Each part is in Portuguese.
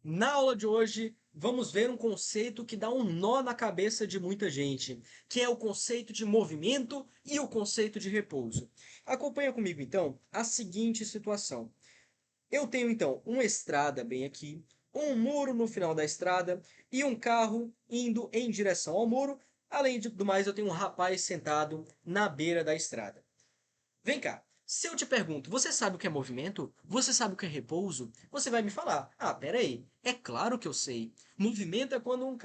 Na aula de hoje, vamos ver um conceito que dá um nó na cabeça de muita gente, que é o conceito de movimento e o conceito de repouso. Acompanha comigo então a seguinte situação. Eu tenho então uma estrada bem aqui, um muro no final da estrada e um carro indo em direção ao muro. Além do mais, eu tenho um rapaz sentado na beira da estrada. Vem cá. Se eu te pergunto, você sabe o que é movimento? Você sabe o que é repouso? Você vai me falar, pera aí, é claro que eu sei. Movimento é quando um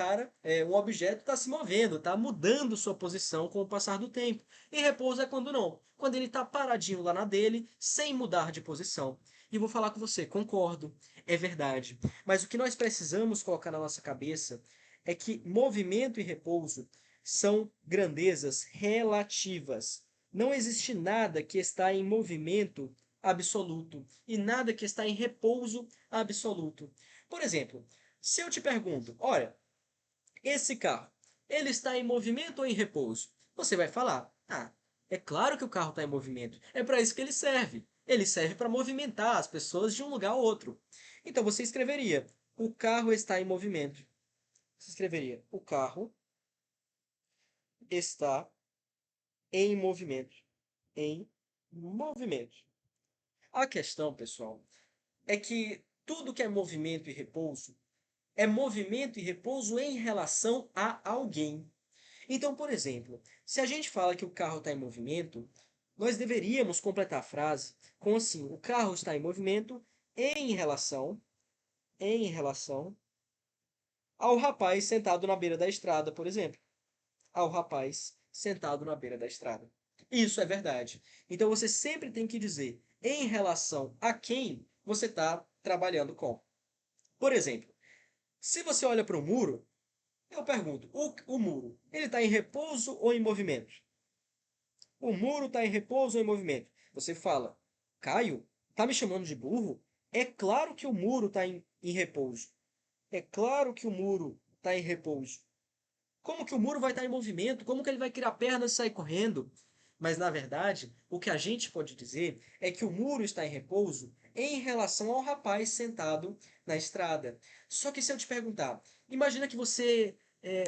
objeto está se movendo, está mudando sua posição com o passar do tempo. E repouso é quando não, quando ele está paradinho lá na dele, sem mudar de posição. E vou falar com você, concordo, é verdade. Mas o que nós precisamos colocar na nossa cabeça é que movimento e repouso são grandezas relativas. Não existe nada que está em movimento absoluto e nada que está em repouso absoluto. Por exemplo, se eu te pergunto, olha, esse carro, ele está em movimento ou em repouso? Você vai falar, é claro que o carro está em movimento. É para isso que ele serve. Ele serve para movimentar as pessoas de um lugar ao outro. Então você escreveria, o carro está em movimento. Você escreveria, o carro está em movimento. Em movimento. A questão, pessoal, é que tudo que é movimento e repouso em relação a alguém. Então, por exemplo, se a gente fala que o carro está em movimento, nós deveríamos completar a frase com assim: o carro está em movimento em relação ao rapaz sentado na beira da estrada, por exemplo. Ao rapaz sentado na beira da estrada. Isso é verdade. Então você sempre tem que dizer em relação a quem você está trabalhando com. Por exemplo, se você olha para o muro, eu pergunto: o muro, ele está em repouso ou em movimento? O muro está em repouso ou em movimento? Você fala: Caio, tá me chamando de burro? É claro que o muro está em repouso. É claro que o muro está em repouso. Como que o muro vai estar em movimento? Como que ele vai criar pernas e sair correndo? Mas, na verdade, o que a gente pode dizer é que o muro está em repouso em relação ao rapaz sentado na estrada. Só que se eu te perguntar, imagina que você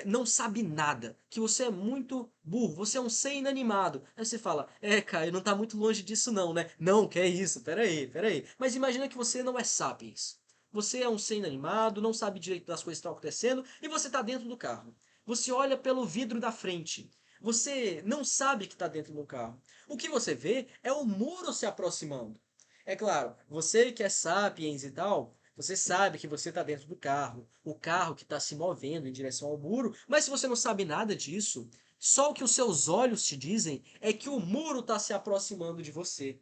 não sabe nada, que você é muito burro, você é um ser inanimado. Aí você fala, cara, não está muito longe disso não, né? Não, que é isso, peraí, peraí. Mas imagina que você não é sapiens. Você é um ser inanimado, não sabe direito das coisas que estão acontecendo e você está dentro do carro. Você olha pelo vidro da frente. Você não sabe que está dentro do carro. O que você vê é o muro se aproximando. É claro, você que é sapiens e tal, você sabe que você está dentro do carro, o carro que está se movendo em direção ao muro, mas se você não sabe nada disso, só o que os seus olhos te dizem é que o muro está se aproximando de você.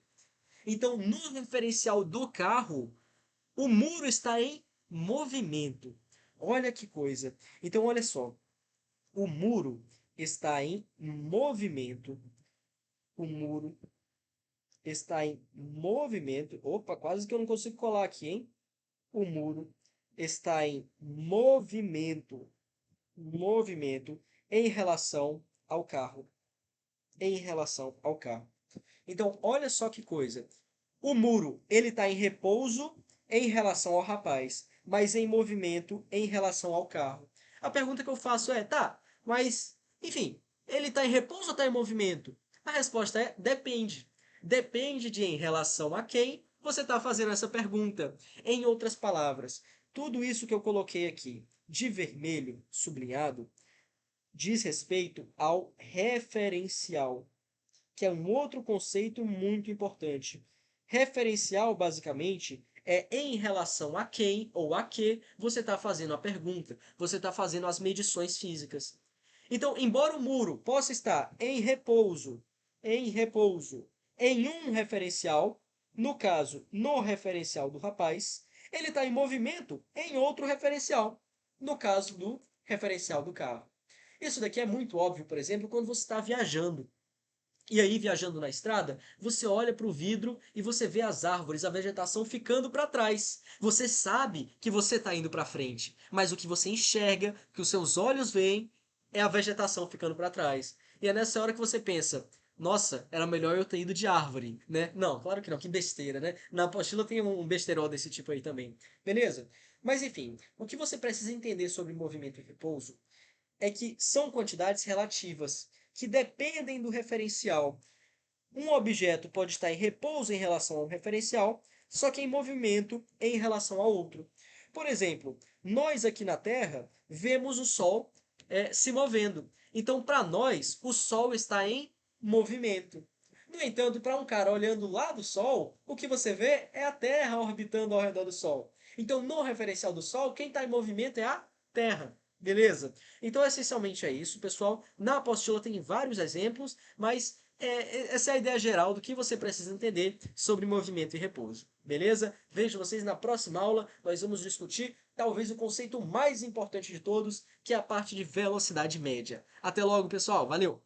Então, no referencial do carro, o muro está em movimento. Olha que coisa. Então, olha só. O muro está em movimento. O muro está em movimento. Opa, quase que eu não consigo colar aqui, hein? O muro está em movimento. Movimento em relação ao carro. Em relação ao carro. Então, olha só que coisa. O muro, ele está em repouso em relação ao rapaz, mas em movimento em relação ao carro. A pergunta que eu faço é, mas, enfim, ele está em repouso ou está em movimento? A resposta é depende. Depende de em relação a quem você está fazendo essa pergunta. Em outras palavras, tudo isso que eu coloquei aqui de vermelho sublinhado diz respeito ao referencial, que é um outro conceito muito importante. Referencial, basicamente, é em relação a quem ou a que você está fazendo a pergunta, você está fazendo as medições físicas. Então, embora o muro possa estar em repouso, em um referencial, no caso, no referencial do rapaz, ele está em movimento em outro referencial, no caso do referencial do carro. Isso daqui é muito óbvio, por exemplo, quando você está viajando. E aí, viajando na estrada, você olha para o vidro e você vê as árvores, a vegetação ficando para trás. Você sabe que você está indo para frente, mas o que você enxerga, que os seus olhos veem, é a vegetação ficando para trás. E é nessa hora que você pensa: nossa, era melhor eu ter ido de árvore, né? Não, claro que não, que besteira, né? Na apostila tem um besterol desse tipo aí também. Beleza? Mas enfim, o que você precisa entender sobre movimento e repouso é que são quantidades relativas, que dependem do referencial. Um objeto pode estar em repouso em relação a um referencial, só que em movimento em relação a outro. Por exemplo, nós aqui na Terra vemos o Sol se movendo. Então, para nós, o Sol está em movimento. No entanto, para um cara olhando lá do Sol, o que você vê é a Terra orbitando ao redor do Sol. Então, no referencial do Sol, quem está em movimento é a Terra. Beleza? Então, essencialmente é isso, pessoal. Na apostila tem vários exemplos, mas essa é a ideia geral do que você precisa entender sobre movimento e repouso. Beleza? Vejo vocês na próxima aula. Nós vamos discutir talvez o conceito mais importante de todos, que é a parte de velocidade média. Até logo, pessoal. Valeu!